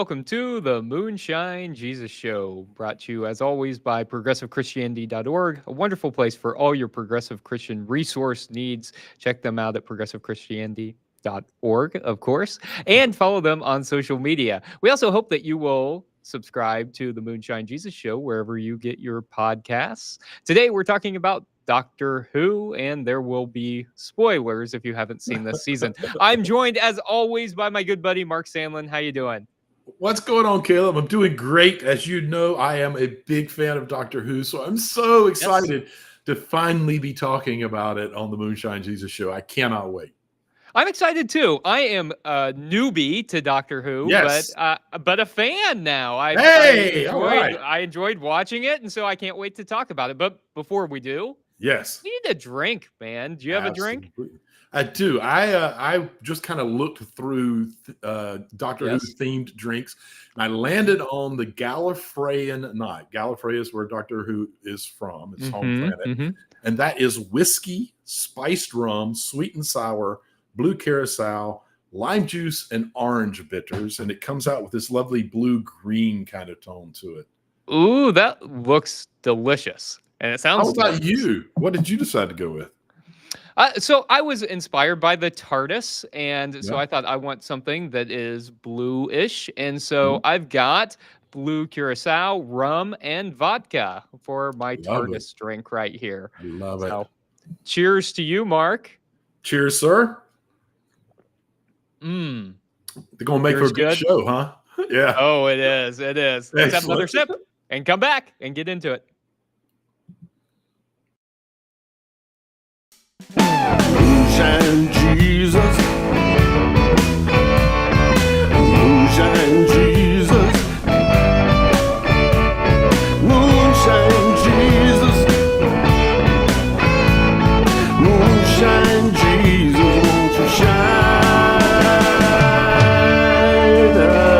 welcome to the Moonshine Jesus Show, brought to you as always by progressivechristianity.org, a wonderful place for all your progressive Christian resource needs. Check them out at progressivechristianity.org, of course, and follow them on social media. We also hope that you will subscribe to the Moonshine Jesus Show wherever you get your podcasts. Today, we're talking about Doctor Who, and there will be spoilers if you haven't seen this season. I'm joined, as always, by my good buddy, Mark Samlin. How you doing? What's going on, Caleb? I'm doing great. As you know, I am a big fan of Doctor Who, so I'm so excited to finally be talking about it on the Moonshine Jesus Show. I cannot wait. I'm excited too. I am a newbie to Doctor Who, Yes. but a fan now. I enjoyed watching it, and so I can't wait to talk about it. But before we do, yes, we need a drink, man. Do you have a drink? I do. I just kind of looked through Doctor Who themed drinks, and I landed on the Gallifreyan Night. Gallifrey is where Doctor Who is from. It's home planet, and that is whiskey, spiced rum, sweet and sour, blue curacao, lime juice, and orange bitters, and it comes out with this lovely blue-green kind of tone to it. Ooh, that looks delicious, and it sounds. How about you? What did you decide to go with? So I was inspired by the TARDIS, and so I thought I want something that is blue-ish, and so I've got blue curacao, rum, and vodka for my TARDIS drink right here. I love it. Cheers to you, Mark. Cheers, sir. They're gonna make for a good show, huh? Yeah. Oh, it is. It is. Let's have another sip and come back and get into it. Moonshine Jesus, Moonshine Jesus, Moonshine Jesus, Moonshine Jesus, won't you shine a light?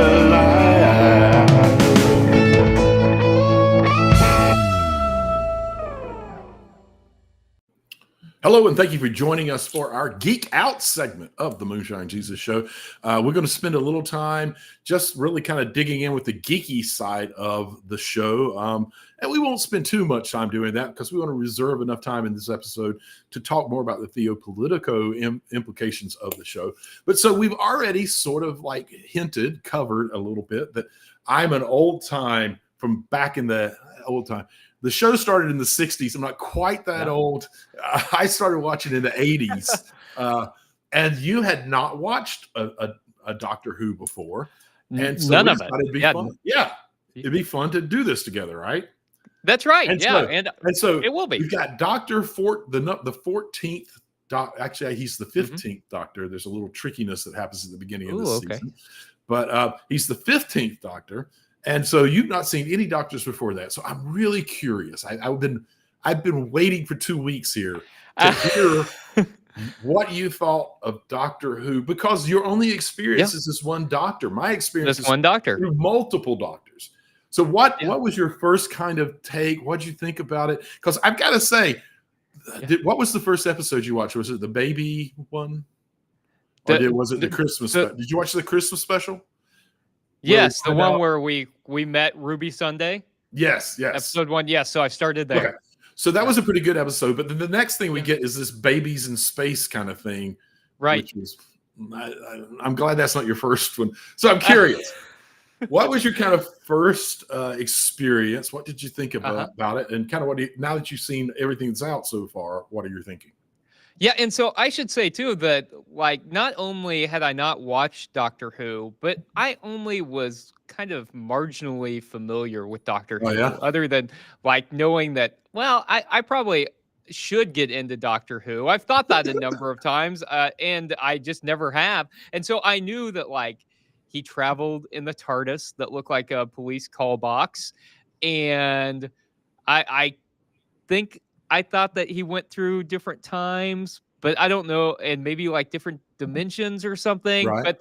Hello, and thank you for joining us for our Geek Out segment of the Moonshine Jesus Show. We're going to spend a little time just really kind of digging in with the geeky side of the show. And we won't spend too much time doing that because we want to reserve enough time in this episode to talk more about the theopolitical implications of the show. But so we've already sort of like covered a little bit that I'm an old time from back in the old time. The show started in the 60s. I'm not quite that old. I started watching in the 80s. And you had not watched a Doctor Who before. And so none of it. It'd be fun. Yeah. It'd be fun to do this together, right? That's right. And and so it will be. We've got Doctor the 14th. Actually, he's the 15th Doctor. There's a little trickiness that happens at the beginning of this season. But he's the 15th Doctor. And so you've not seen any doctors before that. So I'm really curious. I've been waiting for 2 weeks here to hear what you thought of Doctor Who, because your only experience is this one doctor. My experience is one doctor through multiple doctors. So what was your first kind of take? What'd you think about it? Because I've got to say, what was the first episode you watched? Was it the baby one? Or was it the Christmas special? Did you watch the Christmas special? Yes, the one where we met Ruby Sunday. Yes. Episode 1. Yes, so I started there. Okay. So that was a pretty good episode. But then the next thing we get is this babies in space kind of thing. Right. Which was, I'm glad that's not your first one. So I'm curious. What was your kind of first experience? What did you think about it? And kind of now that you've seen everything that's out so far, what are you thinking? Yeah, and so I should say, too, that, like, not only had I not watched Doctor Who, but I only was kind of marginally familiar with Doctor Who, other than, like, knowing that, well, I probably should get into Doctor Who. I've thought that a number of times, and I just never have. And so I knew that, like, he traveled in the TARDIS that looked like a police call box, and I think I thought that he went through different times, but I don't know, and maybe like different dimensions or something. Right. But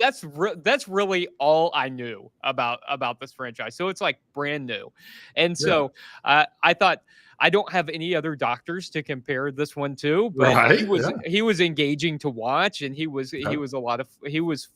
that's really all I knew about this franchise. So it's like brand new, and so I thought I don't have any other doctors to compare this one to, but Right. he was engaging to watch, and he was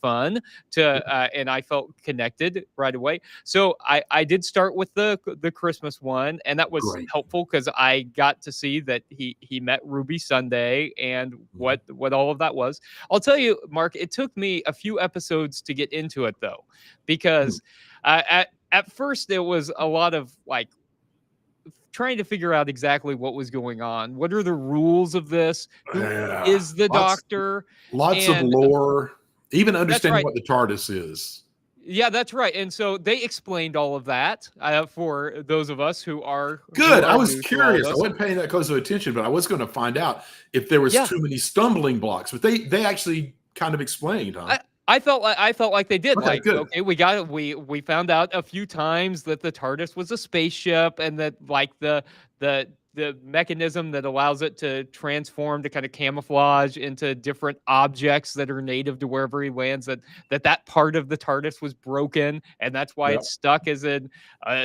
fun to, and I felt connected right away. So I did start with the Christmas one, and that was Great. helpful because I got to see that he met Ruby Sunday and what all of that was. I'll tell you, Mark, it took me a few episodes to get into it though, because at first there was a lot of like trying to figure out exactly what was going on. What are the rules of this? Who is the doctor? Lots of lore, even understanding right. what the TARDIS is. Yeah, that's right. And so they explained all of that for those of us who are good. I was curious. I wasn't paying that close of attention, but I was going to find out if there was too many stumbling blocks. But they actually kind of explained, huh? I felt like they did. Okay, like, good. Okay, we found out a few times that the TARDIS was a spaceship, and that like the mechanism that allows it to transform to kind of camouflage into different objects that are native to wherever he lands, that part of the TARDIS was broken, and that's why it's stuck as an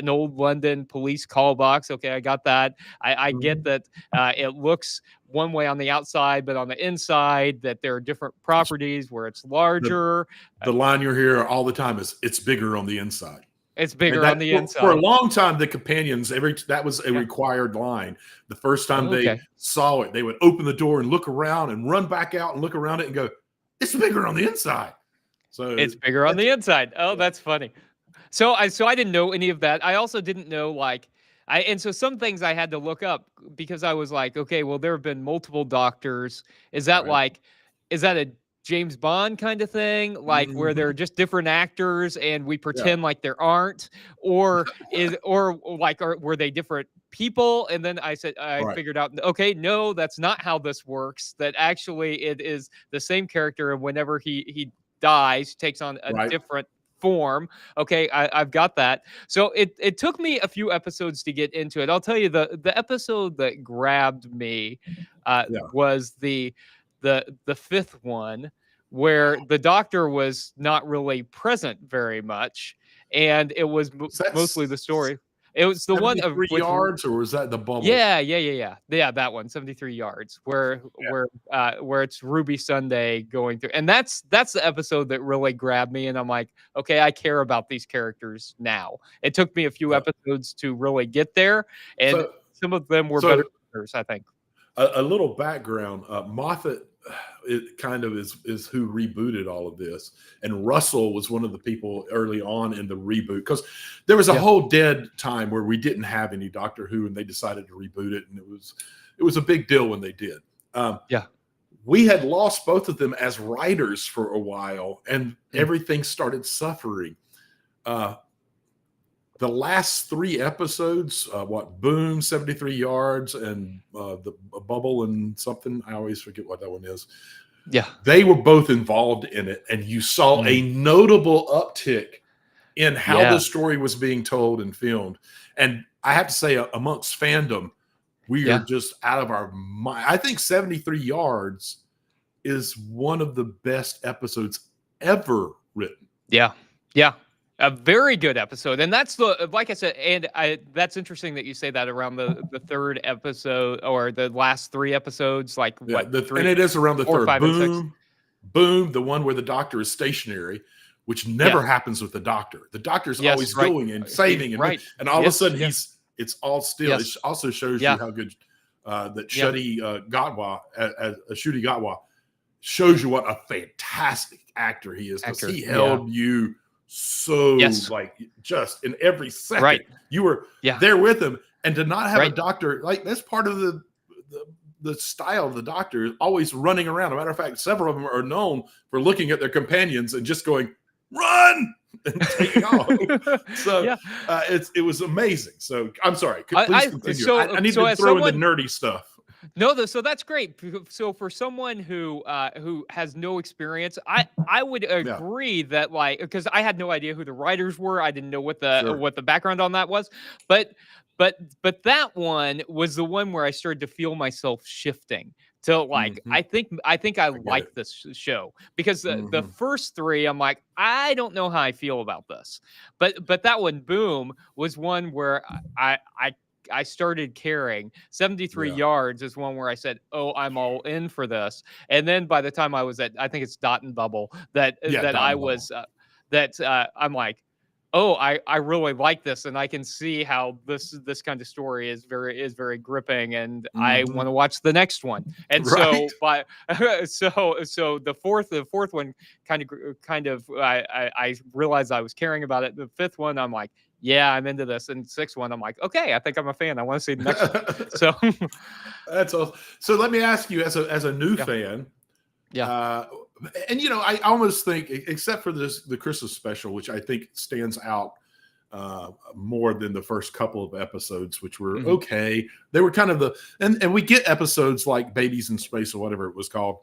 old London police call box. Okay, I got that. I get that it looks one way on the outside, but on the inside that there are different properties where it's larger. The line you hear all the time is "it's bigger on the inside." It's bigger on the inside. For a long time, the companions, that was a required line. The first time they saw it, they would open the door and look around and run back out and look around it and go, "It's bigger on the inside." So it's bigger on the inside. Oh, that's funny. So I didn't know any of that. I also didn't know and so some things I had to look up because I was like, okay, well, there have been multiple doctors. Is that a James Bond kind of thing, like where they're just different actors and we pretend like there aren't, or were they different people? And then I figured out, okay, no, that's not how this works. That actually it is the same character, and whenever he dies, takes on a different form. Okay, I've got that. So it took me a few episodes to get into it. I'll tell you, the episode that grabbed me was the fifth one, where the doctor was not really present very much, and it was mostly the story. It was the one of 3 yards, or was that the bubble? Yeah, that one, 73 yards, where it's Ruby Sunday going through, and that's the episode that really grabbed me, and I'm like, okay, I care about these characters now. It took me a few episodes to really get there, and some of them were better than others, I think. A little background: Moffat, it kind of is who rebooted all of this, and Russell was one of the people early on in the reboot, because there was a whole dead time where we didn't have any Doctor Who, and they decided to reboot it, and it was a big deal when they did. We had lost both of them as writers for a while, and everything started suffering. The last 3 episodes, Boom, 73 yards, and the Bubble and something, I always forget what that one is. Yeah. They were both involved in it, and you saw a notable uptick in how the story was being told and filmed. And I have to say, amongst fandom, we are just out of our mind. I think 73 yards is one of the best episodes ever written. Yeah. A very good episode. And that's like I said, and that's interesting that you say that around the third episode, or the last 3 episodes, and it is around the 4, third. 5, and 6. Boom, the one where the doctor is stationary, which never happens with the doctor. The doctor's always going and saving, and all of a sudden it's all still. It also shows you how good that Ncuti Gatwa shows you what a fantastic actor he is, because he held you so just in every second you were there with him, and to not have a doctor, like, that's part of the style of the Doctor, always running around. As a matter of fact, several of them are known for looking at their companions and just going, "Run!" and taking off. So it was amazing. So I'm sorry, please continue. I need to throw in the nerdy stuff. No, so that's great. So for someone who has no experience, I would agree that, like, because I had no idea who the writers were, I didn't know what the background on that was, but that one was the one where I started to feel myself shifting to, like, I think I like this show, because the first 3, I'm like, I don't know how I feel about this, but that one, Boom, was one where I I started caring. 73 Yeah. yards is one where I said, "Oh, I'm all in for this." And then by the time I was at, I think it's Dot and Bubble, that Yeah. that Dot I and Bubble. was I'm like, oh, I really like this, and I can see how this kind of story is very gripping, and I Mhm. want to watch the next one. And Right. so by so the fourth one kind of I realized I was caring about it. The fifth one, I'm like, yeah, I'm into this. And sixth one, I'm like, okay, I think I'm a fan. I want to see the next one. So That's awesome. So let me ask you, as a new yeah, fan, yeah, uh, and I almost think, except for the Christmas special, which I think stands out more than the first couple of episodes, which were mhm, okay. They were kind of and we get episodes like Babies in Space or whatever it was called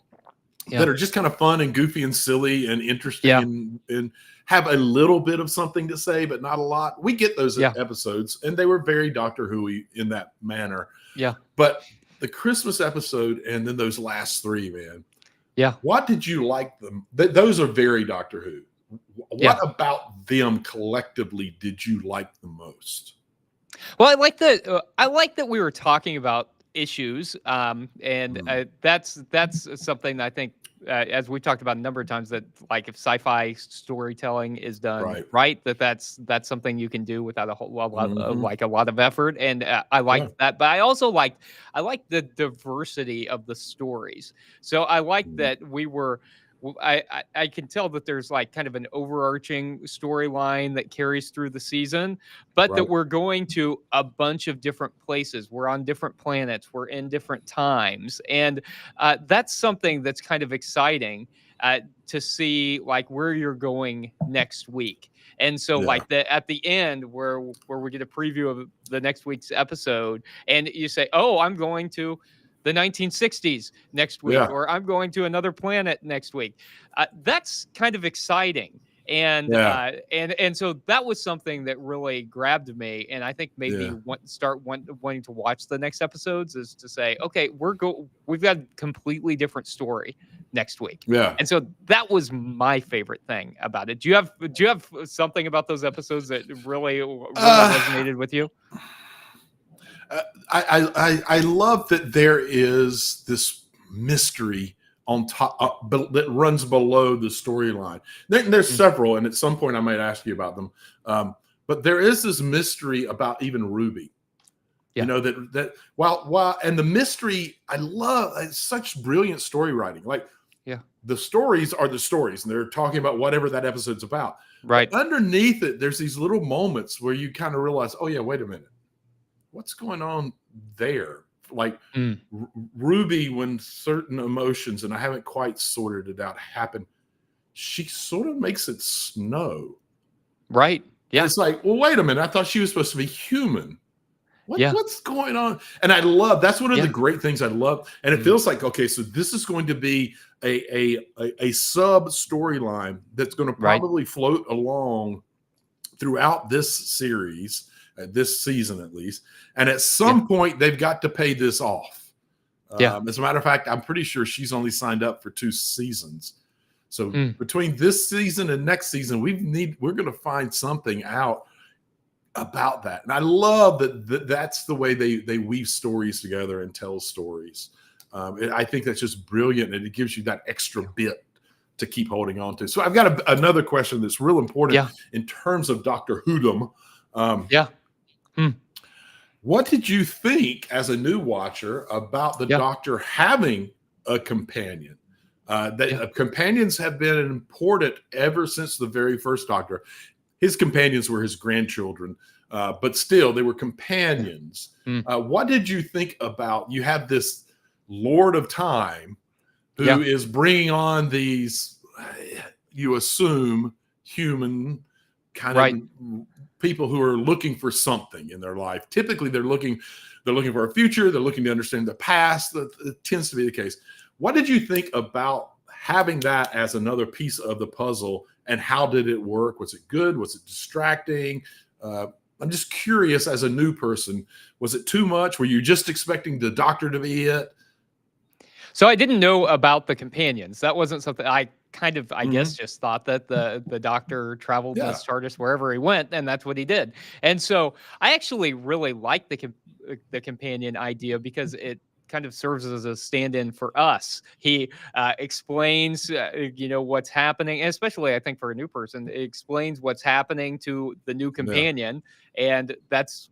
yeah, that are just kind of fun and goofy and silly and interesting, yeah, and have a little bit of something to say, but not a lot. We get those yeah, episodes, and they were very Doctor Who-y in that manner. yeah, But the Christmas episode and then those last three, man, yeah, what did you like them? Those are very Doctor Who. yeah. What about them collectively did you like the most? Well, I like that we were talking about issues, and that's something that I think, as we talked about a number of times, that like if sci-fi storytelling is done Right. right, that's something you can do without Mhm. like a lot of effort, and I Yeah. liked that. But I liked the diversity of the stories. So I liked Mhm. that we were. I can tell that there's like kind of an overarching storyline that carries through the season, but that Right. we're going to a bunch of different places. We're on different planets. We're in different times. And that's something that's kind of exciting to see, like, where you're going next week. And so, Yeah. like, at the end, where we get a preview of the next week's episode, and you say, "Oh, I'm going to the 1960s next week," Yeah. or "I'm going to another planet next week." That's kind of exciting, and Yeah. so that was something that really grabbed me, and I think made me Yeah. wanting to watch the next episodes, is to say, okay, we've got a completely different story next week. Yeah. And so that was my favorite thing about it. Do you have something about those episodes that really Uh, resonated with you? I love that there is this mystery on top, but that runs below the storyline. There's Mm, several, and at some point I might ask you about them. But there is this mystery about even Ruby. You yeah, know that while and the mystery, I love, it's such brilliant story writing. Like, yeah, the stories are the stories, and they're talking about whatever that episode's about. But right, underneath it, there's these little moments where you kind of realize, oh yeah, wait a minute, what's going on there? Like, mm, Ruby, when certain emotions, and I haven't quite sorted it out, happen, she sort of makes it snow. right, And yeah, it's like, well, wait a minute, I thought she was supposed to be human. yeah, What's going on? And I love, that's one of the yeah, great things I love. And it mm, feels like, okay, so this is going to be a sub storyline that's going to right, probably float along throughout this series, this season at least. And at yeah, some point, they've got to pay this off. yeah, As a matter of fact, I'm pretty sure she's only signed up for 2 seasons. So mm, between this season and next season, we're going to find something out about that. And I love that's the way they weave stories together and tell stories. I think that's just brilliant, and it gives you that extra bit to keep holding on to. So I've got another question that's real important yeah, in terms of Doctor Whodom. Um, yeah, mm, what did you think as a new watcher about the yeah, Doctor having a companion? yeah, Companions have been important ever since the very first Doctor. His companions were his grandchildren, but still, they were yeah, companions. mm, What did you think about? You have this Lord of Time who yeah, is bringing on these, you assume, human kind right, of people who are looking for something in their life. Typically, they're looking for a future. They're looking to understand the past. That tends to be the case. What did you think about having that as another piece of the puzzle, and how did it work? Was it good? Was it distracting? I'm just curious, as a new person, was it too much? Were you just expecting the Doctor to be it? So I didn't know about the companions. That wasn't something I kind of, I guess, just thought that the Doctor traveled Yeah. the TARDIS wherever he went, and that's what he did. And so I actually really like the companion idea because it kind of serves as a stand-in for us. He explains, what's happening, and especially I think for a new person, it explains what's happening to the new companion, and that's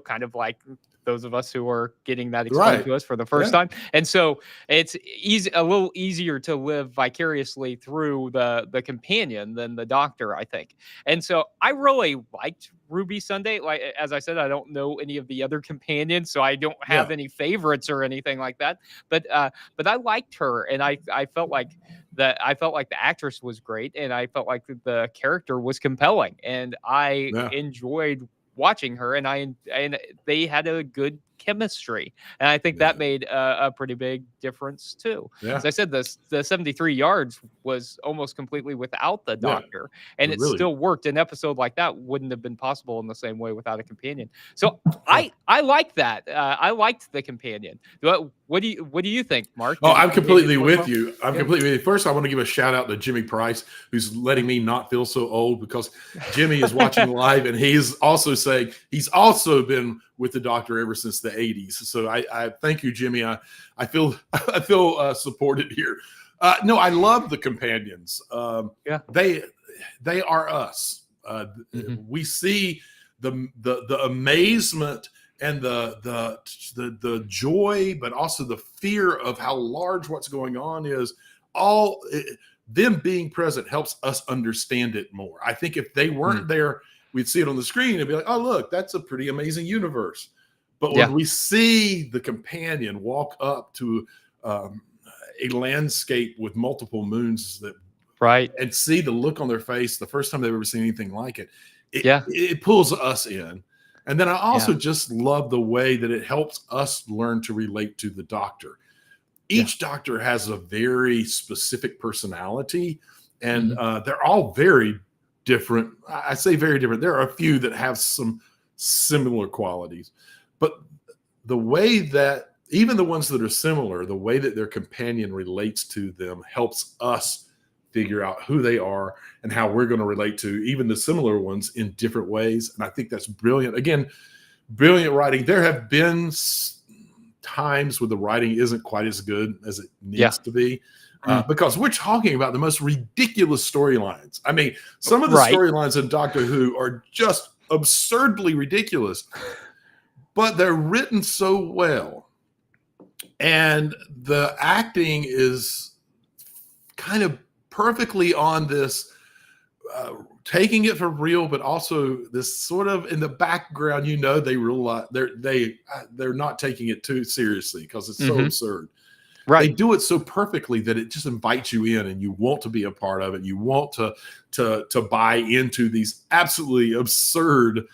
kind of like those of us who are getting that explained Right. to us for the first time. And so it's a little easier to live vicariously through the companion than the Doctor, I think. And so I really liked Ruby Sunday. Like, as I said, I don't know any of the other companions, so I don't have any favorites or anything like that. But I liked her, and I felt like the actress was great, and I felt like the character was compelling, and I enjoyed watching her, and they had a good chemistry, and I think that made a pretty big difference too. As I said, the 73 yards was almost completely without the Doctor, and it really still worked. An episode like that wouldn't have been possible in the same way without a companion. So I like that. I liked the companion. What do you think, Mark? Oh, I'm completely with you. I'm completely with you. First, I want to give a shout out to Jimmy Price, who's letting me not feel so old, because Jimmy is watching live, and he's also saying he's also been with the Doctor ever since the 80s. So I thank you, Jimmy. I feel supported here. No, I love the companions. They are us. We see the amazement and the joy, but also the fear of how large what's going on is. Them being present helps us understand it more. I think if they weren't there, we'd see it on the screen and be like, oh, look, that's a pretty amazing universe. But when we see the companion walk up to a landscape with multiple moons and see the look on their face, the first time they've ever seen anything like it, it pulls us in. And then I also just love the way that it helps us learn to relate to the Doctor. Each Doctor has a very specific personality, and they're all very different. I say very different. There are a few that have some similar qualities, but the way that even the ones that are similar, the way that their companion relates to them helps us figure out who they are and how we're going to relate to even the similar ones in different ways. And I think that's brilliant. Again, brilliant writing. There have been times where the writing isn't quite as good as it needs to be, because we're talking about the most ridiculous storylines. I mean, some of the storylines in Doctor Who are just absurdly ridiculous, but they're written so well, and the acting is kind of perfectly on this, taking it for real, but also this sort of in the background, they realize they're not taking it too seriously because it's so absurd. They do it so perfectly that it just invites you in, and you want to be a part of it. You want to buy into these absolutely absurd,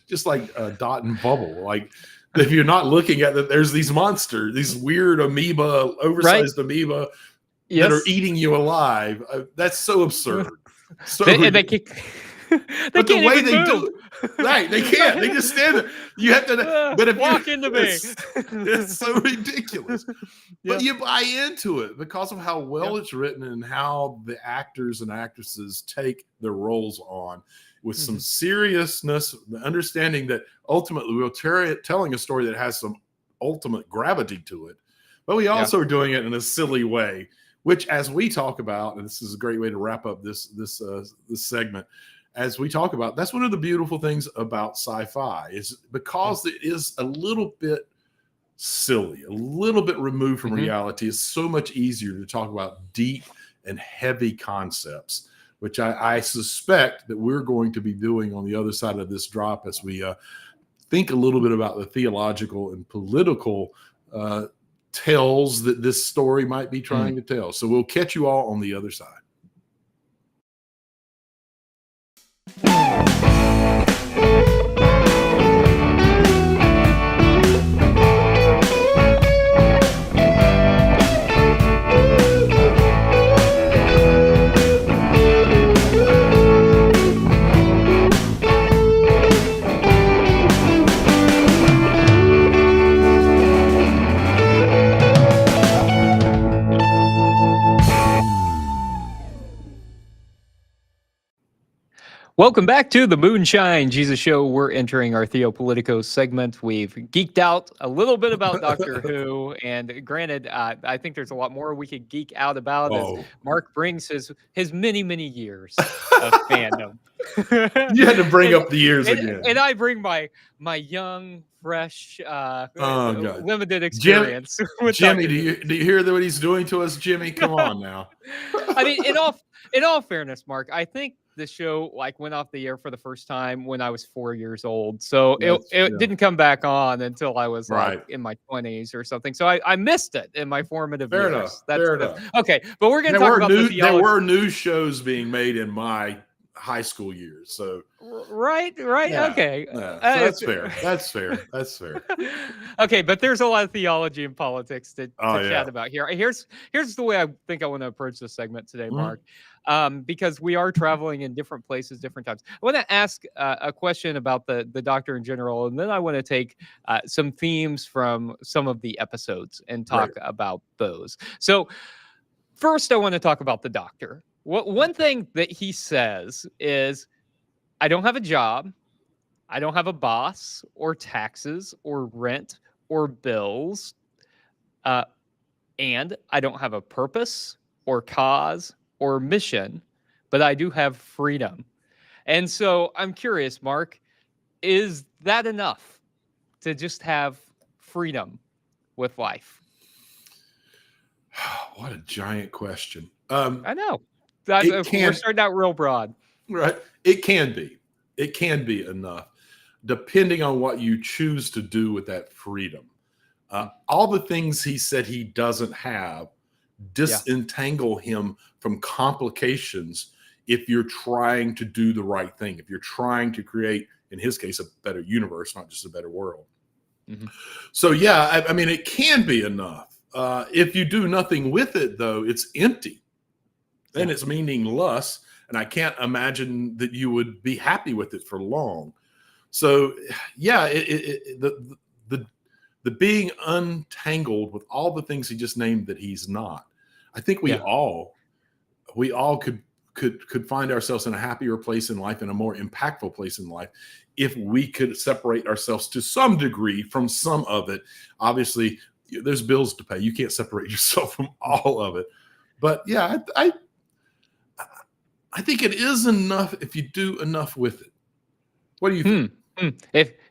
just like Dot and Bubble. Like, if you're not looking at that, there's these monsters, these weird amoeba, oversized amoeba that are eating you alive. That's so absurd. So they but the way they do it, they can't. They just stand there. You have to. But if walk into me, it's so ridiculous. But you buy into it because of how well it's written and how the actors and actresses take their roles on with some seriousness, the understanding that ultimately we're telling a story that has some ultimate gravity to it, but we also are doing it in a silly way. Which, as we talk about, and this is a great way to wrap up this segment, as we talk about, that's one of the beautiful things about sci-fi, is because it is a little bit silly, a little bit removed from reality. It's so much easier to talk about deep and heavy concepts, which I suspect that we're going to be doing on the other side of this drop as we think a little bit about the theological and political tales that this story might be trying to tell. So we'll catch you all on the other side. Welcome back to the Moonshine Jesus Show. We're entering our Theopolitico segment. We've geeked out a little bit about Doctor Who, and granted, I think there's a lot more we could geek out about as Mark brings his many years of fandom. You had to bring up the years again, and I bring my young, fresh, limited experience. Jimmy, do you hear what he's doing to us, Jimmy? Come on now. I mean, in all fairness, Mark, I think the show went off the air for the first time when I was 4 years old. So it didn't come back on until I was in my 20s or something. So I missed it in my formative years. Fair enough. Okay, but we're going to talk about the theology. There were new shows being made in my high school years. So right. Yeah, okay. Yeah. So that's fair. Okay, but there's a lot of theology and politics to chat about here. Here's the way I think I want to approach this segment today, Mark. Because we are traveling in different places, different times. I want to ask a question about the Doctor in general, and then I want to take some themes from some of the episodes and talk about those. So first, I want to talk about the Doctor. One thing that he says is, I don't have a job, I don't have a boss, or taxes, or rent, or bills, and I don't have a purpose, or cause, or mission, but I do have freedom. And so I'm curious, Mark, is that enough to just have freedom with life? What a giant question. I know. We're starting out real broad. Right. It can be enough, depending on what you choose to do with that freedom. All the things he said he doesn't have disentangle him from complications if you're trying to do the right thing, if you're trying to create, in his case, a better universe, not just a better world. So I mean, it can be enough. If you do nothing with it, though, it's empty and it's meaningless, and I can't imagine that you would be happy with it for long. So the being untangled with all the things he just named that he's not. I think we all could find ourselves in a happier place in life, in a more impactful place in life, if we could separate ourselves to some degree from some of it. Obviously, there's bills to pay. You can't separate yourself from all of it. But yeah, I think it is enough if you do enough with it. What do you think?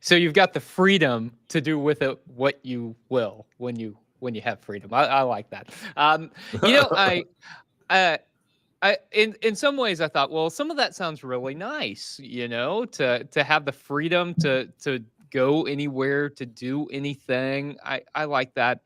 So you've got the freedom to do with it what you will when you have freedom. I like that. In some ways I thought, well, some of that sounds really nice, to have the freedom to go anywhere, to do anything. I like that.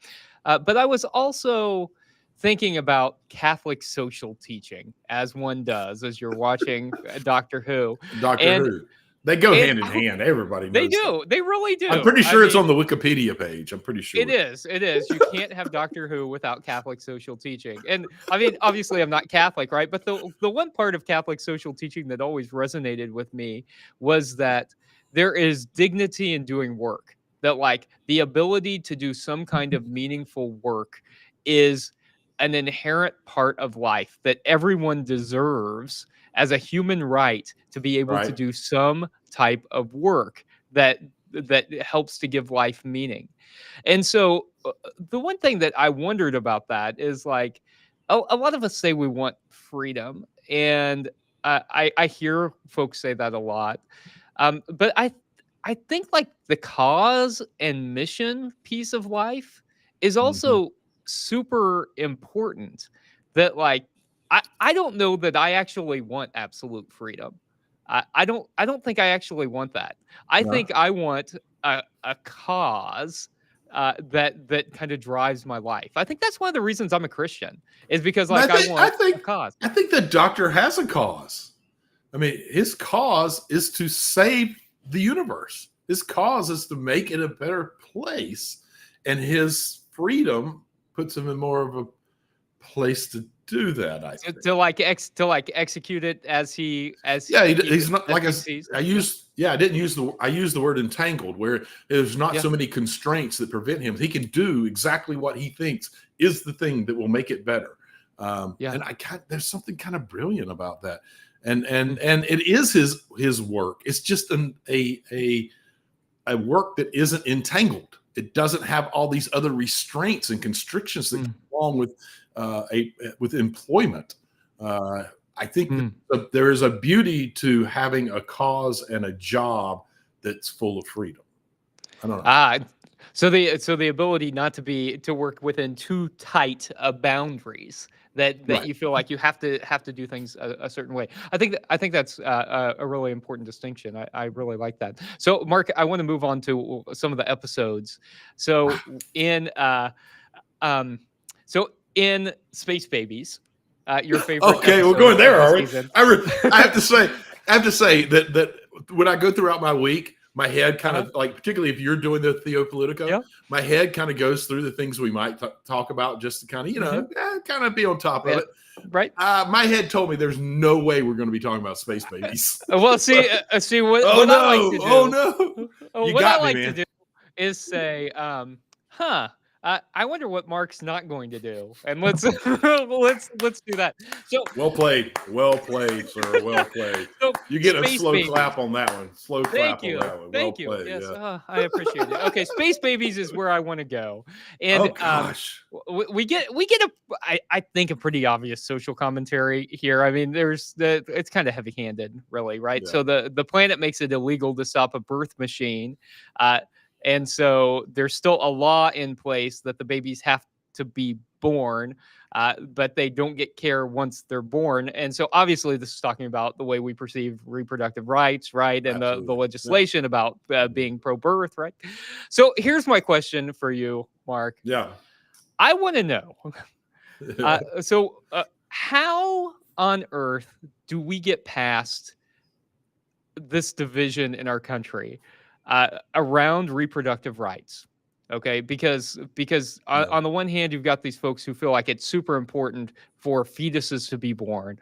But I was also thinking about Catholic social teaching, as one does as you're watching Doctor Who. Who. They go hand in hand. Everybody knows they do. They really do. I'm pretty sure it's on the Wikipedia page. I'm pretty sure. It is. You can't have Doctor Who without Catholic social teaching. And I mean, obviously I'm not Catholic, right? But the one part of Catholic social teaching that always resonated with me was that there is dignity in doing work. That the ability to do some kind of meaningful work is an inherent part of life that everyone deserves as a human right to be able to do some type of work that helps to give life meaning. And so the one thing that I wondered about that is a lot of us say we want freedom, and I hear folks say that a lot. But I think the cause and mission piece of life is also super important. That I don't know that I actually want absolute freedom. I don't think I actually want that. I think I want a cause that kind of drives my life. I think that's one of the reasons I'm a Christian, is because I want a cause. I think the Doctor has a cause. I mean, his cause is to save the universe. His cause is to make it a better place, and his freedom puts him in more of a place to do that. I think to execute it as he he's not like I used the word entangled, where there's not so many constraints that prevent him. He can do exactly what he thinks is the thing that will make it better. And there's something kind of brilliant about that. and it is his work. It's just a work that isn't entangled. It doesn't have all these other restraints and constrictions that come along with employment. I think that there is a beauty to having a cause and a job that's full of freedom. I don't know. So the ability not to work within too tight boundaries that Right. you feel like you have to do things a certain way. I think that's a really important distinction. I really like that. So Mark, I want to move on to some of the episodes. So in in Space Babies, your favorite. Okay, we're going there, are we? I have to say that when I go throughout my week, my head kind of like, particularly if you're doing the Theopolitico, my head kind of goes through the things we might talk about just to kind of, kind of be on top of it. Right. My head told me there's no way we're going to be talking about Space Babies. Well, see what I like to do. Oh no! What I like to do is say, I wonder what Mark's not going to do, and let's do that. So well played, sir. Well played. So you get a slow Babies. Clap on that one. Slow clap on that one. Thank you. Played, Yes, yeah. I appreciate it. Okay, Space Babies is where I want to go, and we get I think a pretty obvious social commentary here. I mean, it's kind of heavy-handed, really, right? Yeah. So the planet makes it illegal to stop a birth machine. And so there's still a law in place that the babies have to be born, but they don't get care once they're born. And so obviously this is talking about the way we perceive reproductive rights, right? And the legislation about being pro-birth, right? So here's my question for you, Mark. Yeah. I want to know, how on earth do we get past this division in our country around reproductive rights? Okay, because on the one hand, you've got these folks who feel like it's super important for fetuses to be born.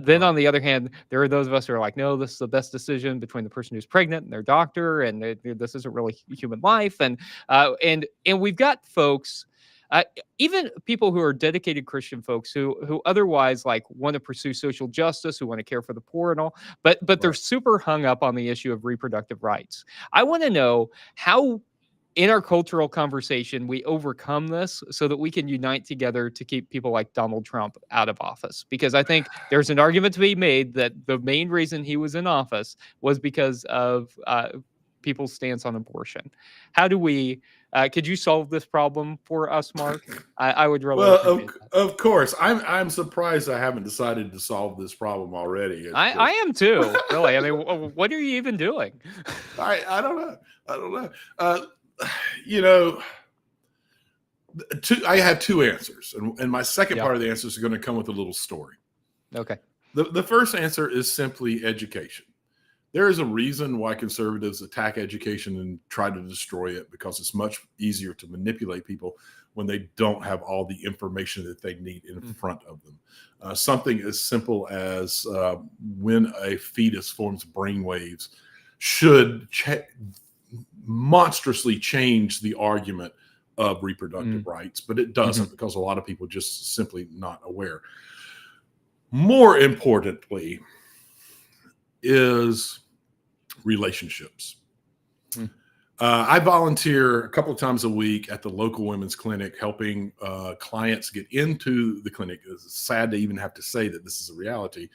Then on the other hand, there are those of us who are like, no, this is the best decision between the person who's pregnant and their doctor, and this isn't really human life. And we've got folks, even people who are dedicated Christian folks who otherwise like want to pursue social justice, who want to care for the poor and all, but they're super hung up on the issue of reproductive rights. I want to know how, in our cultural conversation, we overcome this so that we can unite together to keep people like Donald Trump out of office. Because I think there's an argument to be made that the main reason he was in office was because of people's stance on abortion. How do we, could you solve this problem for us, Mark? I would really of course. I'm surprised I haven't decided to solve this problem already. I am too, really. I mean, what are you even doing? I don't know. You know, I have two answers, and my second part of the answer is going to come with a little story. Okay. The first answer is simply education. There is a reason why conservatives attack education and try to destroy it, because it's much easier to manipulate people when they don't have all the information that they need in front of them. Something as simple as when a fetus forms brainwaves should monstrously change the argument of reproductive rights, but it doesn't, because a lot of people just simply not aware. More importantly is relationships. I volunteer a couple of times a week at the local women's clinic, helping clients get into the clinic. It's sad to even have to say that this is a reality.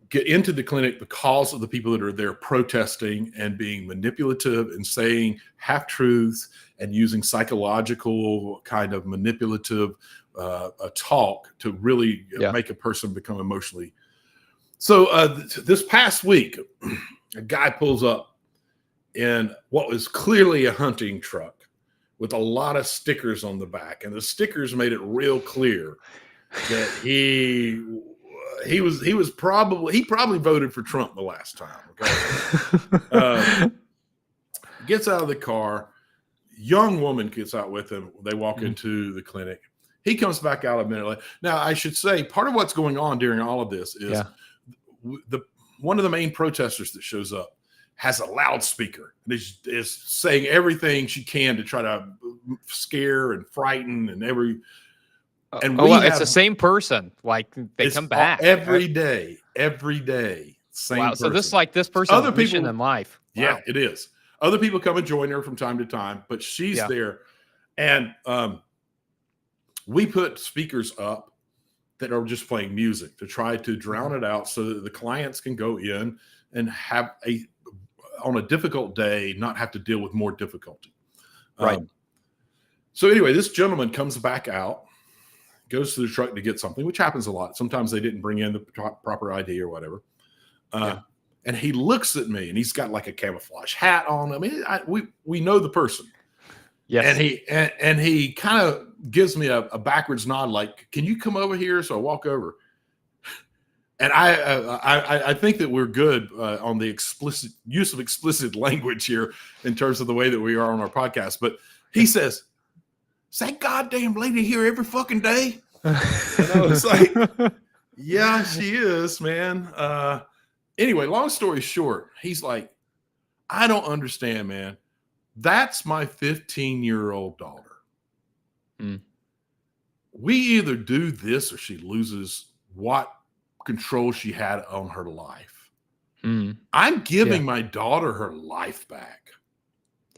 Get into the clinic because of the people that are there protesting and being manipulative and saying half-truths and using psychological kind of manipulative talk to really make a person become emotionally. So this past week, a guy pulls up in what was clearly a hunting truck with a lot of stickers on the back. And the stickers made it real clear that he probably voted for Trump the last time. Okay. Gets out of the car. Young woman gets out with him. They walk into the clinic. He comes back out a minute later. Now, I should say, part of what's going on during all of this is one of the main protesters that shows up has a loudspeaker and is saying everything she can to try to scare and frighten and And oh, it's the same person. Like they come back every day, same wow. person. So this person's Other mission people in life. Wow. Yeah, it is. Other people come and join her from time to time, but she's there. And we put speakers up that are just playing music to try to drown it out so that the clients can go in and have on a difficult day, not have to deal with more difficulty. Right. So anyway, this gentleman comes back out, goes to the truck to get something, which happens a lot. Sometimes they didn't bring in the proper ID or whatever. And he looks at me, and he's got like a camouflage hat on. I mean, we know the person. Yes. And he kind of gives me a backwards nod, like, "Can you come over here?" So I walk over, and I think that we're good on the explicit use of explicit language here in terms of the way that we are on our podcast. But he says, "Is that goddamn lady here every fucking day?" And I was like, "Yeah, she is, man." Anyway, long story short, he's like, "I don't understand, man. That's my 15-year-old daughter. We either do this or she loses what control she had on her life. I'm giving my daughter her life back."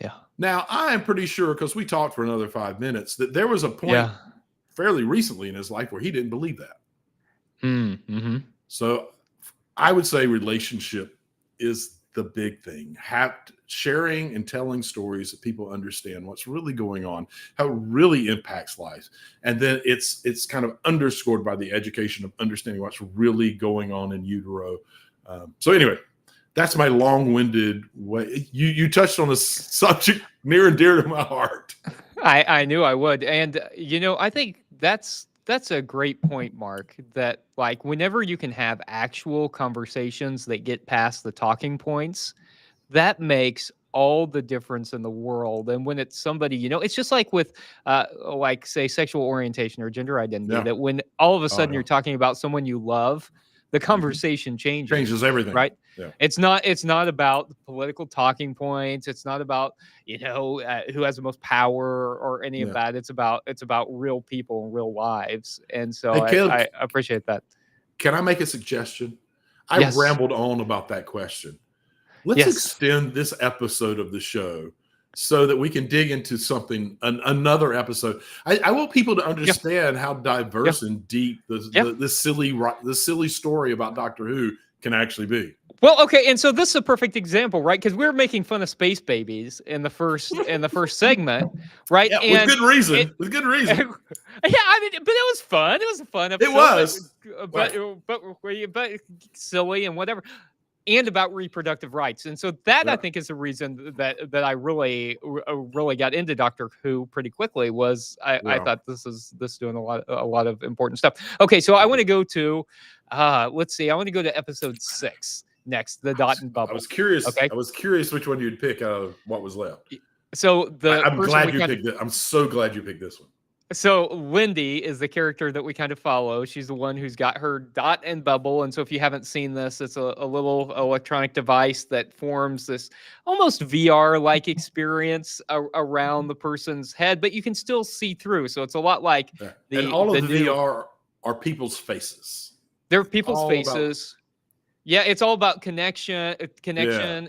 Yeah. Now, I am pretty sure, because we talked for another 5 minutes, that there was a point fairly recently in his life where he didn't believe that. So I would say relationship is the big thing. Sharing and telling stories that people understand what's really going on, how it really impacts lives. And then it's kind of underscored by the education of understanding what's really going on in utero. So anyway, that's my long-winded way. You touched on a subject near and dear to my heart. I knew I would. And, I think that's a great point, Mark, that like whenever you can have actual conversations that get past the talking points, that makes all the difference in the world. And when it's somebody, it's just like with like say sexual orientation or gender identity, that when all of a sudden you're talking about someone you love, the conversation changes everything, right? Yeah. It's not about the political talking points. It's not about who has the most power or any of that. It's about real people and real lives. And so hey, Caleb, I appreciate that. Can I make a suggestion? I rambled on about that question. Let's extend this episode of the show so that we can dig into something, another episode. I want people to understand how diverse and deep this silly story about Doctor Who can actually be. Well, okay, and so this is a perfect example, right? Because we were making fun of space babies in the first segment, right? Yeah, and with good reason. With good reason. Yeah, I mean, but it was fun. It was a fun episode. It was, but silly and whatever. And about reproductive rights. And so that I think is the reason that I really got into Doctor Who pretty quickly was I thought this is doing a lot of important stuff. Okay, so I want to go to let's see, I want to go to episode 6 next, the dot and bubble. I was curious. Okay. I was curious which one you'd pick out of what was left. So I'm glad you picked it. I'm so glad you picked this one. So Lindy is the character that we kind of follow. She's the one who's got her dot and bubble. And so if you haven't seen this, it's a little electronic device that forms this almost VR-like experience around the person's head, but you can still see through. So it's a lot like and all of the VR are people's faces. They're people's faces. Yeah, it's all about connection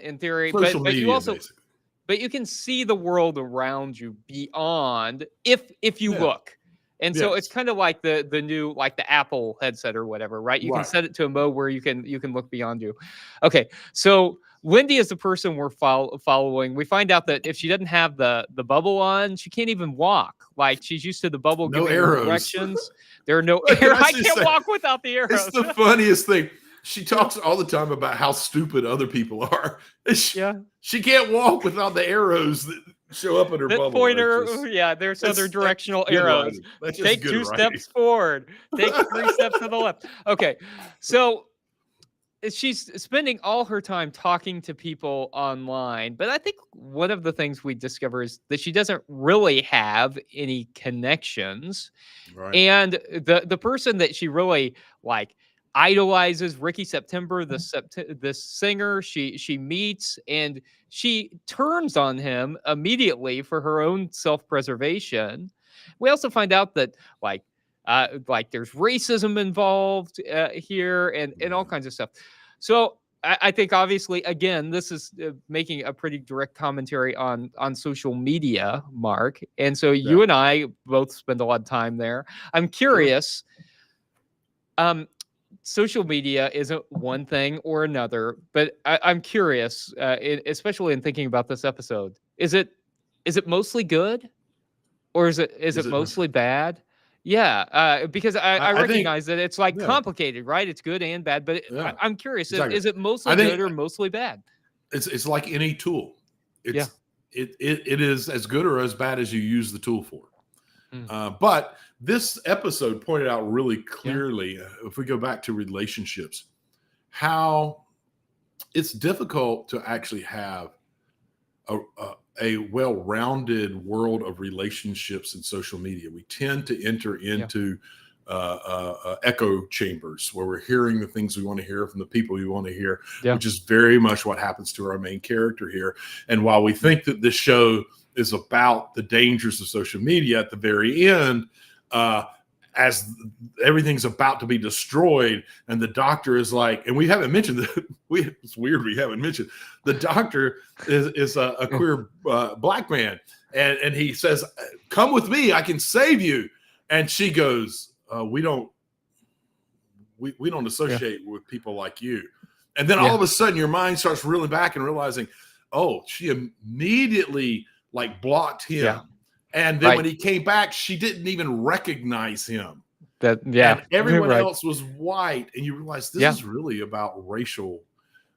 in theory. Social but media, you also basically. But you can see the world around you beyond if you look. And so it's kind of like the new, like the Apple headset or whatever, right? You can set it to a mode where you can look beyond you. Okay, so Lindy is the person we're following. We find out that if she doesn't have the bubble on, she can't even walk. Like she's used to the bubble giving her directions. There are no arrows. I can't walk without the arrows. It's the funniest thing. She talks all the time about how stupid other people are. She can't walk without the arrows that show up in her bubble. Pointer, there's other directional arrows. Take 2 steps forward. Take 3 steps to the left. Okay, so she's spending all her time talking to people online. But I think one of the things we discover is that she doesn't really have any connections. Right. And the person that she really idolizes, Ricky September, the singer, she meets and she turns on him immediately for her own self-preservation. We also find out that Like there's racism involved here, and all kinds of stuff. So I think obviously, again, this is making a pretty direct commentary on social media, Mark. And so you and I both spend a lot of time there. I'm curious. Social media isn't one thing or another, but I'm curious, especially in thinking about this episode. Is it mostly good, or is it mostly bad? Yeah, because I recognize that it's like complicated, right? It's good and bad, but I'm curious, is it mostly good or mostly bad? It's like any tool. It is as good or as bad as you use the tool for. But this episode pointed out really clearly, if we go back to relationships, how it's difficult to actually have a well-rounded world of relationships in social media. We tend to enter into echo chambers where we're hearing the things we want to hear from the people we want to hear, which is very much what happens to our main character here. And while we think that this show is about the dangers of social media, at the very end, as everything's about to be destroyed, and the doctor is like, and we haven't mentioned that. It's weird we haven't mentioned the doctor is a queer black man, and he says, "Come with me, I can save you." And she goes, "We don't associate with people like you." And then all of a sudden, your mind starts reeling back and realizing, oh, she immediately like blocked him. And then when he came back, she didn't even recognize him. And everyone else was white. And you realize this is really about racial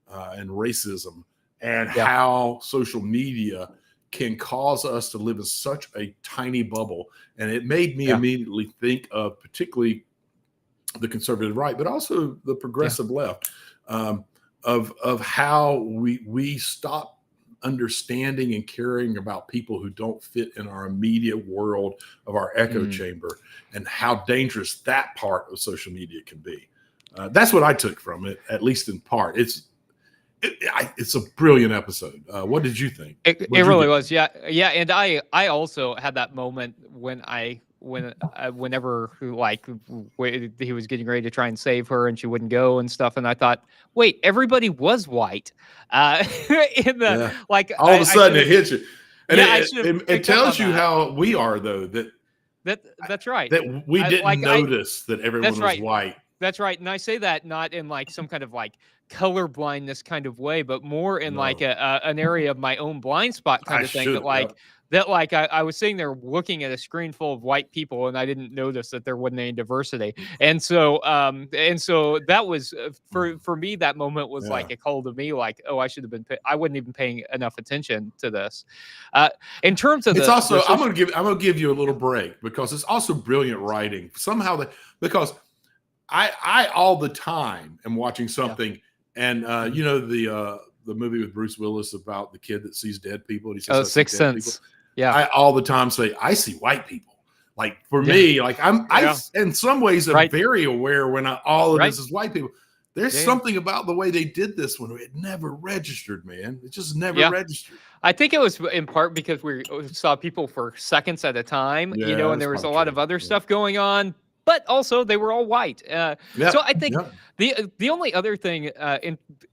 and racism, and how social media can cause us to live in such a tiny bubble. And it made me immediately think of particularly the conservative right, but also the progressive left, of how we stop understanding and caring about people who don't fit in our immediate world of our echo chamber, and how dangerous that part of social media can be. That's what I took from it, at least in part. It's a brilliant episode. What did you think? It really was. Yeah. And I also had that moment whenever he was getting ready to try and save her and she wouldn't go and stuff, and I thought, wait, everybody was white all of a sudden it hits you, and it tells you how we are, though, that's right, that we didn't notice that everyone was white. That's right. And I say that not in like some kind of like color blindness kind of way, but more in like an area of my own blind spot kind of thing, I was sitting there looking at a screen full of white people, and I didn't notice that there wasn't any diversity. And so that was for me, that moment was like a call to me, like, oh, I wasn't even paying enough attention to this. In terms of I'm gonna give you a little break, because it's also brilliant writing somehow, because I all the time am watching something, and you know the movie with Bruce Willis about the kid that sees dead people. And he says, Sixth Sense. Yeah, I all the time say, I see white people. Like for me, like I in some ways I'm very aware when all of this is white people. There's something about the way they did this one. It never registered, man. It just never registered. I think it was in part because we saw people for seconds at a time, and there was a lot of other stuff going on. But also, they were all white. So I think the only other thing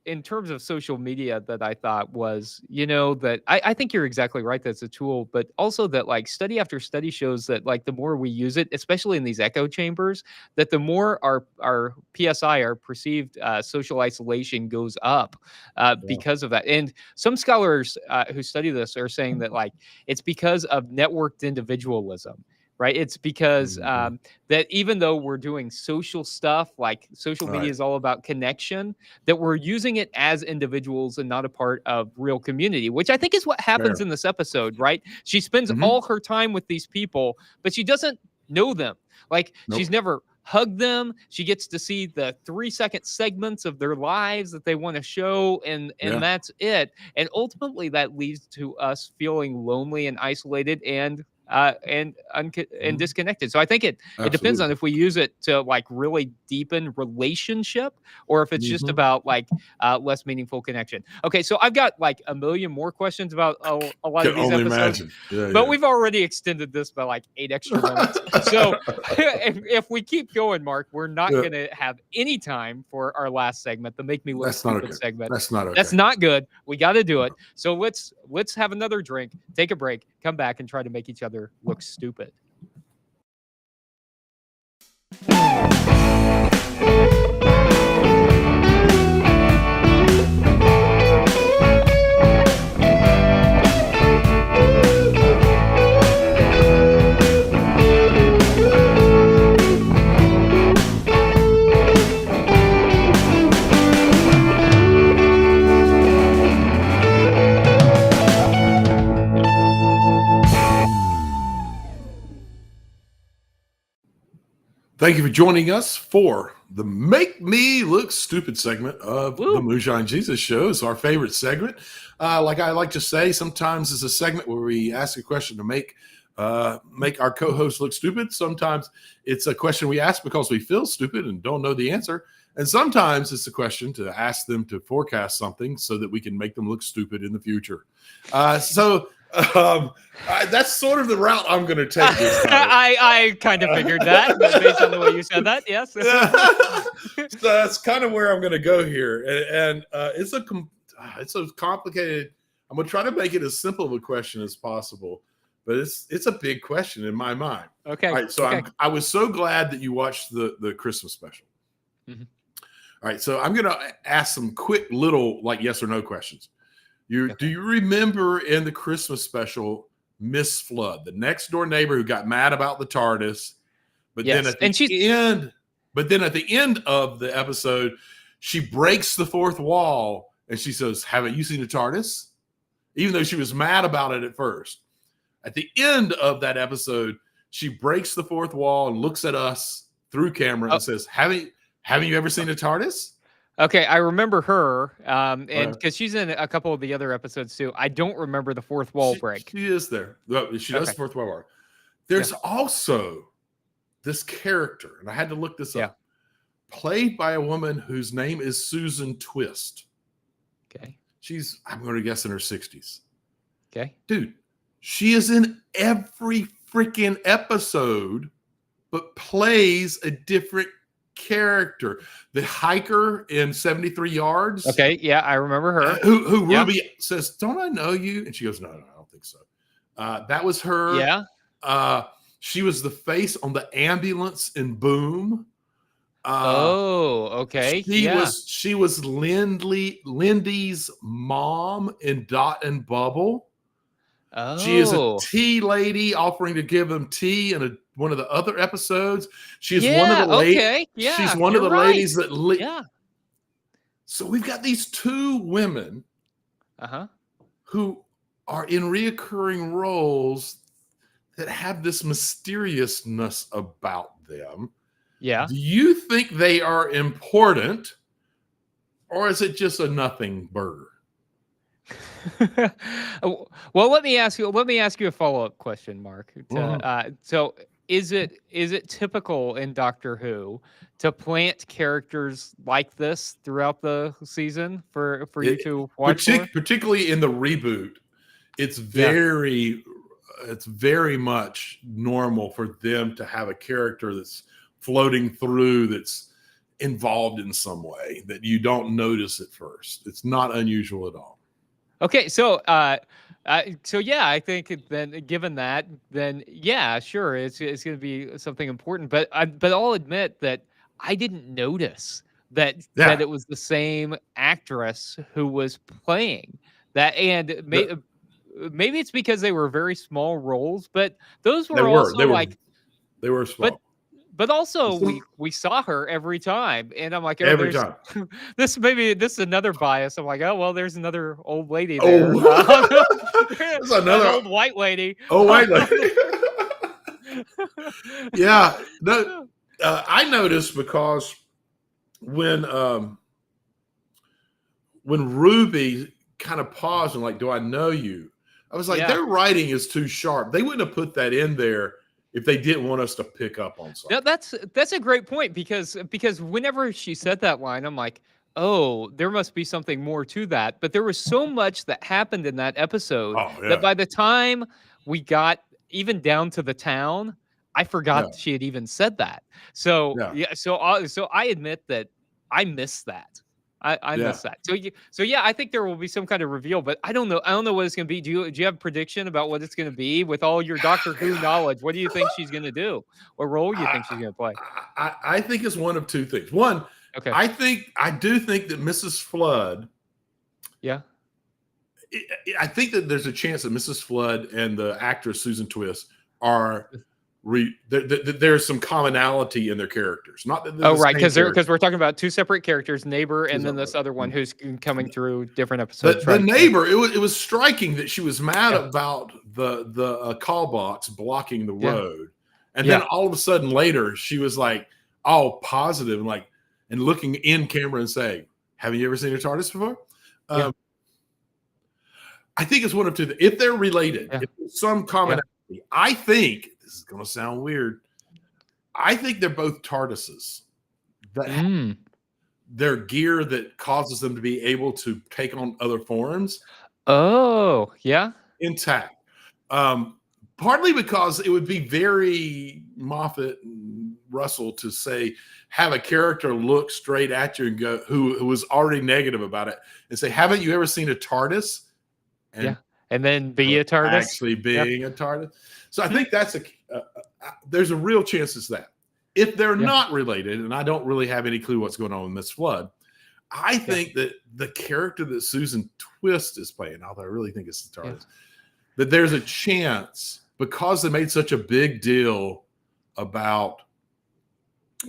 in terms of social media that I thought was, that I think you're exactly right. That's a tool, but also that like study after study shows that like the more we use it, especially in these echo chambers, that the more our PSI, our perceived social isolation, goes up because of that. And some scholars who study this are saying that like it's because of networked individualism. Right. It's because that even though we're doing social stuff, like social media is all about connection, that we're using it as individuals and not a part of real community, which I think is what happens in this episode. Right. She spends all her time with these people, but she doesn't know them. Like she's never hugged them. She gets to see the 3-second segments of their lives that they want to show. And that's it. And ultimately that leads to us feeling lonely and isolated and and disconnected. So I think it depends on if we use it to like really deepen relationship or if it's just about like less meaningful connection. Okay, so I've got like a million more questions about a lot of these only episodes, imagine. but we've already extended this by like 8 extra minutes. So if we keep going, Mark, we're not going to have any time for our last segment, the Make Me Look Stupid segment. That's not okay. That's not good. We got to do it. So let's have another drink, take a break, come back, and try to make each other look stupid. Thank you for joining us for the Make Me Look Stupid segment of the Moonshine Jesus Show. It's our favorite segment. Like I like to say, sometimes it's a segment where we ask a question to make our co-host look stupid. Sometimes it's a question we ask because we feel stupid and don't know the answer. And sometimes it's a question to ask them to forecast something so that we can make them look stupid in the future. That's sort of the route I'm going to take this time. I kind of figured that based on the way you said that. Yes. So that's kind of where I'm going to go here. And it's a complicated, I'm going to try to make it as simple of a question as possible, but it's a big question in my mind. Okay. All right. So I was so glad that you watched the Christmas special. Mm-hmm. All right. So I'm going to ask some quick little like yes or no questions. Do you remember in the Christmas special, Miss Flood, the next door neighbor who got mad about the TARDIS, then at the end of the episode, she breaks the fourth wall and she says, "Haven't you seen the TARDIS?" Even though she was mad about it at first. At the end of that episode, she breaks the fourth wall and looks at us through camera and says, "Haven't you ever seen the TARDIS?" Okay, I remember her, and because she's in a couple of the other episodes too. I don't remember the fourth wall break. She is there. She does the fourth wall break. There's also this character, and I had to look this up, played by a woman whose name is Susan Twist. Okay. She's, I'm going to guess, in her 60s. Okay. Dude, she is in every freaking episode, but plays a different character. The hiker in 73 Yards. Okay, yeah, I remember her. Who Ruby says, "Don't I know you?" And she goes, "No, I don't think so." That was her. Yeah. She was the face on the ambulance in Boom. Okay. She was Lindy's mom in Dot and Bubble. Oh. She is a tea lady offering to give them tea in one of the other episodes. She is one of the ladies. Okay. Yeah, she's one of the ladies that. Yeah. So we've got these two women, who are in reoccurring roles that have this mysteriousness about them. Yeah. Do you think they are important, or is it just a nothing burger? Well, let me ask you a follow-up question, Mark. So is it typical in Doctor Who to plant characters like this throughout the season for you to watch? Particularly in the reboot, it's very much normal for them to have a character that's floating through, that's involved in some way that you don't notice at first. It's not unusual at all. Okay, so yeah, I think then given that, then yeah, sure, it's going to be something important. But I'll admit that I didn't notice that it was the same actress who was playing that, and maybe it's because they were very small roles, but those were they were small. But also we saw her every time, and I'm like, every time. This is another bias. I'm like, oh well, there's another old lady there. There's another old white lady. Oh, white lady. Yeah, no, I noticed because when Ruby kind of paused and like, "Do I know you?" I was like, their writing is too sharp. They wouldn't have put that in there if they didn't want us to pick up on something. No, that's a great point because whenever she said that line, I'm like, oh, there must be something more to that. But there was so much that happened in that episode that by the time we got even down to the town, I forgot she had even said that. So so I admit that I missed that. I missed that. So yeah, I think there will be some kind of reveal, but I don't know. I don't know what it's going to be. Do you have a prediction about what it's going to be with all your Doctor Who knowledge? What do you think she's going to do? What role do you think she's going to play? I think it's one of two things. One, I do think that Mrs. Flood. Yeah. I think that there's a chance that Mrs. Flood and the actress Susan Twist are. There's some commonality in their characters. Not that because we're talking about two separate characters, neighbor, and then this other one who's coming through different episodes. The neighbor, it was striking that she was mad about the call box blocking the road, and then all of a sudden later she was like all positive and looking in camera and saying, "Have you ever seen a TARDIS before?" I think it's one of two. If they're related, if there's some commonality, I think. This is going to sound weird. I think they're both TARDISes that have their gear that causes them to be able to take on other forms. Oh, yeah. Intact. Partly because it would be very Moffat and Russell to have a character look straight at you and go, who was already negative about it, and say, "Haven't you ever seen a TARDIS?" And then be a TARDIS. Actually being a TARDIS. So I think that's there's a real chance it's that. If they're not related, and I don't really have any clue what's going on with Miss Flood, I think that the character that Susan Twist is playing, although I really think it's the TARDIS, that there's a chance because they made such a big deal about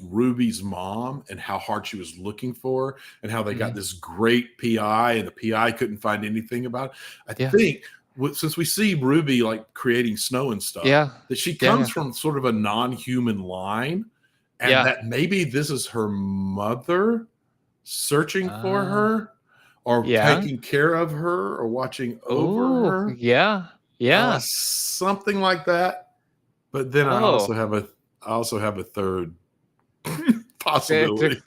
Ruby's mom and how hard she was looking for her and how they got this great PI and the PI couldn't find anything about it. I think since we see Ruby creating snow and stuff, that she comes from sort of a non-human line, and that maybe this is her mother searching for her or taking care of her or watching over her. Something like that. But then I also have a third possibility.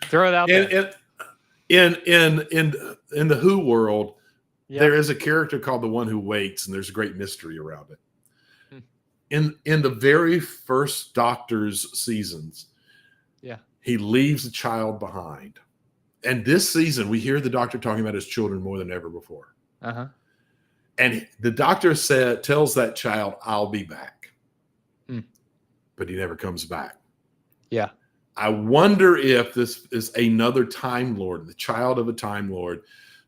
Throw it out there. In the Who world, there is a character called the One Who Waits, and there's a great mystery around it. In the very first Doctor's seasons, he leaves a child behind. And this season, we hear the Doctor talking about his children more than ever before. And the Doctor tells that child, "I'll be back." But he never comes back. I wonder if this is another Time Lord, the child of a Time Lord,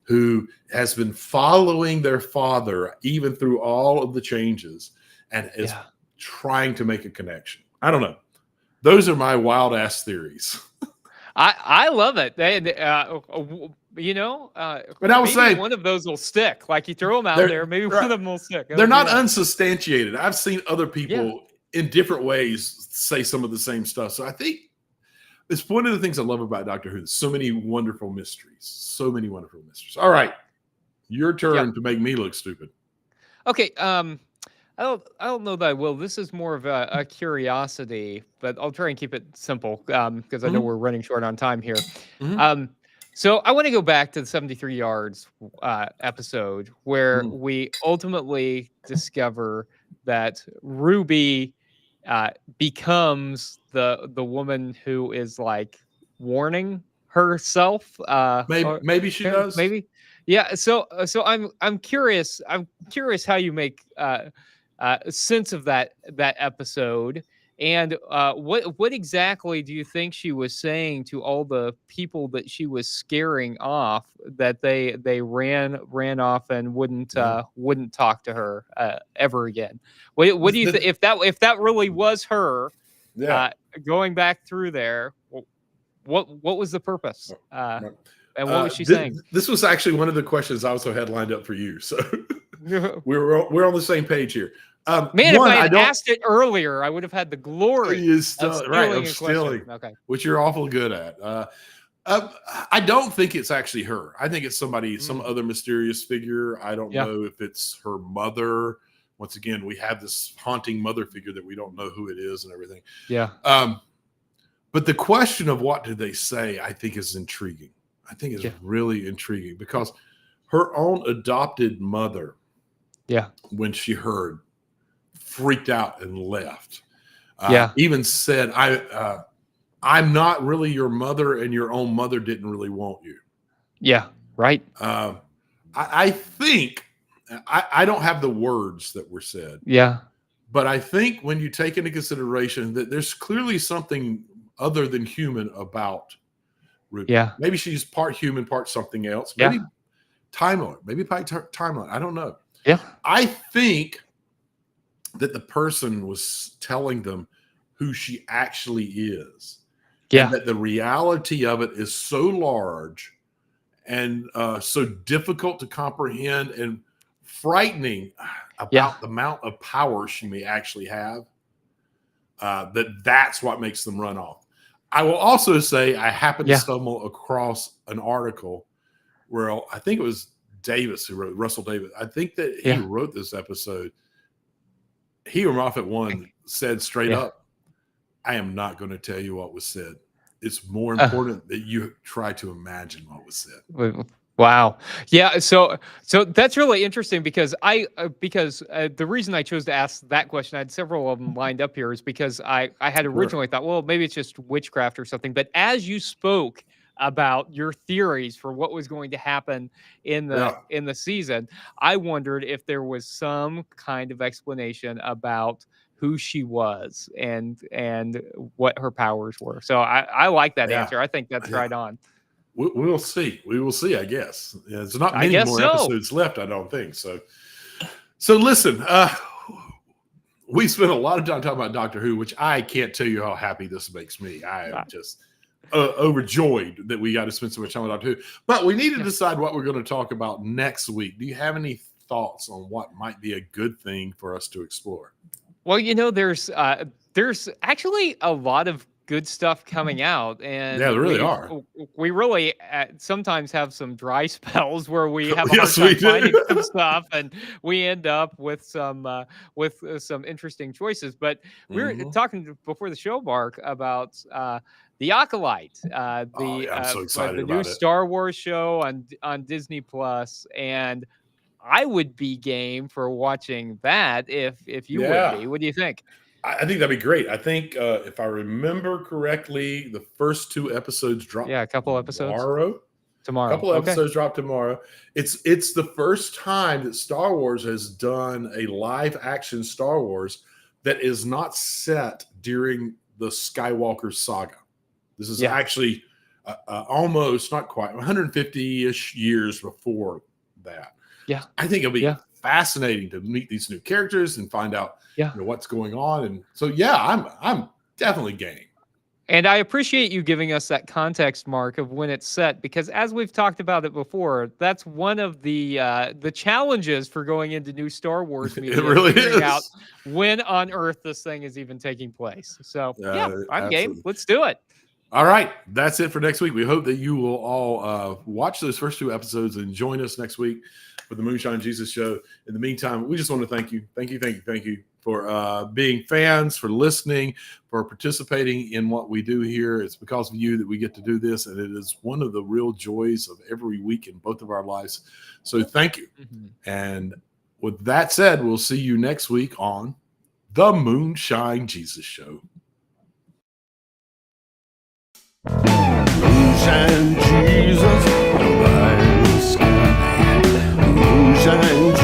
who has been following their father even through all of the changes and is trying to make a connection. I don't know. Those are my wild ass theories. I love it. But I would say one of those will stick. Like you throw them out there, maybe one of them will stick. They're not unsubstantiated. I've seen other people in different ways say some of the same stuff. So I think it's one of the things I love about Doctor Who. There's so many wonderful mysteries. So many wonderful mysteries. All right. Your turn to make me look stupid. Okay. I don't know that I will. This is more of a curiosity, but I'll try and keep it simple because I know we're running short on time here. So I want to go back to the 73 Yards episode where we ultimately discover that Ruby becomes the woman who is warning herself. Maybe she does. Maybe. Yeah. So I'm curious. I'm curious how you make sense of that episode, and what exactly do you think she was saying to all the people that she was scaring off, that they ran off and wouldn't talk to her ever again? What do you think if that really was her going back through there? What was the purpose? And what was she saying? This was actually one of the questions I also had lined up for you. So we're on the same page here. Man, if I had asked it earlier, I would have had the glory of stealing, which you're awful good at. I don't think it's actually her. I think it's somebody, some Mm. other mysterious figure. I don't Yeah. know if it's her mother. Once again, we have this haunting mother figure that we don't know who it is and everything. Yeah. But the question of what did they say, I think is intriguing. I think is Yeah. really intriguing because her own adopted mother, Yeah. when she heard, freaked out and left. Yeah. Even said, I'm not really your mother, and your own mother didn't really want you. Yeah. Right. I think, I don't have the words that were said, Yeah. but I think when you take into consideration that there's clearly something other than human about Ruby. Yeah. Maybe she's part human, part something else. Yeah. Maybe Time Lord. Maybe Time Lord. I don't know. Yeah. I think that the person was telling them who she actually is. Yeah. And that the reality of it is so large and so difficult to comprehend and frightening about the amount of power she may actually have, that's what makes them run off. I will also say I happened to stumble across an article where I think it was Davis who wrote, Russell Davis. I think that he wrote this episode. He or Moffat one said straight up, I am not going to tell you what was said. It's more important that you try to imagine what was said. Wow. Yeah. So that's really interesting because the reason I chose to ask that question, I had several of them lined up here, is because I had originally thought, well, maybe it's just witchcraft or something. But as you spoke about your theories for what was going to happen in the season, I wondered if there was some kind of explanation about who she was and what her powers were. So I like that answer. I think that's right on. We'll see. We will see, I guess. There's not many more episodes left, I don't think. So listen, we spent a lot of time talking about Doctor Who, which I can't tell you how happy this makes me. I am just overjoyed that we got to spend so much time with Doctor Who. But we need to decide what we're going to talk about next week. Do you have any thoughts on what might be a good thing for us to explore? Well, there's actually a lot of good stuff coming out, and there really are. We really sometimes have some dry spells where we have a hard time finding some stuff, and we end up with some interesting choices. But we were talking before the show, Mark, about the Acolyte, I'm so excited the about new it. Star Wars show on Disney Plus, and I would be game for watching that if you would be. What do you think? I think that'd be great. I think if I remember correctly, the first 2 episodes drop. Yeah, a couple episodes tomorrow. A couple episodes drop tomorrow. It's the first time that Star Wars has done a live action Star Wars that is not set during the Skywalker saga. This is actually almost, not quite, 150-ish years before that. Yeah, I think it'll be fascinating to meet these new characters and find out what's going on. And so, I'm definitely game. And I appreciate you giving us that context, Mark, of when it's set, because as we've talked about it before, that's one of the challenges for going into new Star Wars media. It really is. Out when on Earth this thing is even taking place. So I'm game. Let's do it. All right, that's it for next week. We hope that you will all watch those first 2 episodes and join us next week for the Moonshine Jesus Show. In the meantime, we just want to thank you for being fans, for listening, for participating in what we do here. It's because of you that we get to do this, and it is one of the real joys of every week in both of our lives. So thank you. And with that said, we'll see you next week on the Moonshine Jesus Show. Moonshine Jesus, the bright sky. Moonshine